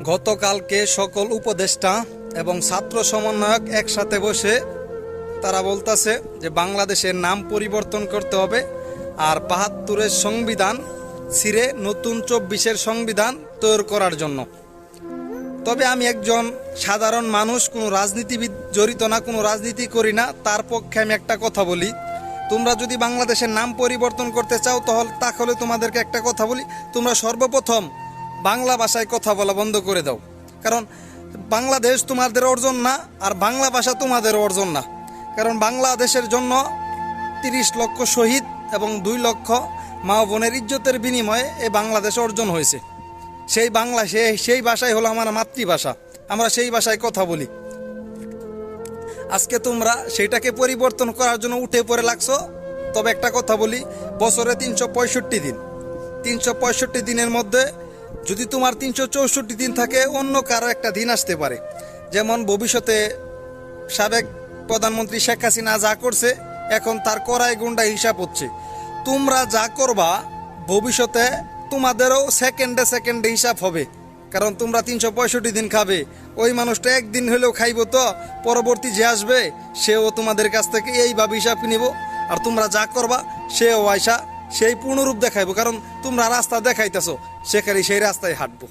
গতকালকে সকল উপদেষ্টা এবং ছাত্র সমন্বয়ক একসাথে বসে তারা বলতেছে যে বাংলাদেশের নাম পরিবর্তন করতে হবে আর ৭২-এর সংবিধান ছিঁড়ে নতুন ২৪-এর সংবিধান তৈরি করার জন্য। তবে আমি একজন সাধারণ মানুষ, কোনো রাজনীতিবিদ জড়িত না, কোনো রাজনীতি করি না, তার পক্ষে আমি একটা কথা বলি। তোমরা যদি বাংলাদেশের নাম পরিবর্তন করতে চাও তাহলে তোমাদেরকে একটা কথা বলি, তোমরা সর্বপ্রথম বাংলা ভাষায় কথা বলা বন্ধ করে দাও। কারণ বাংলাদেশ তোমাদের অর্জন না, আর বাংলা ভাষা তোমাদের অর্জন না। কারণ বাংলাদেশের জন্য ৩০ লক্ষ শহীদ এবং ২ লক্ষ মা বোনের ইজ্জতের বিনিময়ে এই বাংলাদেশ অর্জন হয়েছে। সেই বাংলা সেই ভাষাই হলো আমার মাতৃভাষা, আমরা সেই ভাষায় কথা বলি। আজকে তোমরা সেটাকে পরিবর্তন করার জন্য উঠে পড়ে লাগছো। তবে একটা কথা বলি, বছরে ৩৬৫ দিন, ৩৬৫ দিনের মধ্যে যদি তোমার ৩৬৪ দিন থাকে, অন্য কারো একটা দিন আসতে পারে। যেমন ভবিষ্যতে সাবেক প্রধানমন্ত্রী শেখ হাসিনা যা করছে, এখন তার কড়াই গুন্ডা হিসাব হচ্ছে। তোমরা যা করবা ভবিষ্যতে তোমাদেরও সেকেন্ডে সেকেন্ডে হিসাব হবে। কারণ তোমরা ৩৬৫ দিন খাবে, ওই মানুষটা একদিন হলেও খাইব, তো পরবর্তী যে আসবে সেও তোমাদের কাছ থেকে এইভাবে হিসাব নিব। আর তোমরা যা করবা সেও আয়সা সেই পূর্ণরূপ দেখাইব। কারণ তোমরা রাস্তা দেখাইতেছো, সেখানে সেই রাস্তায় হাঁটবো।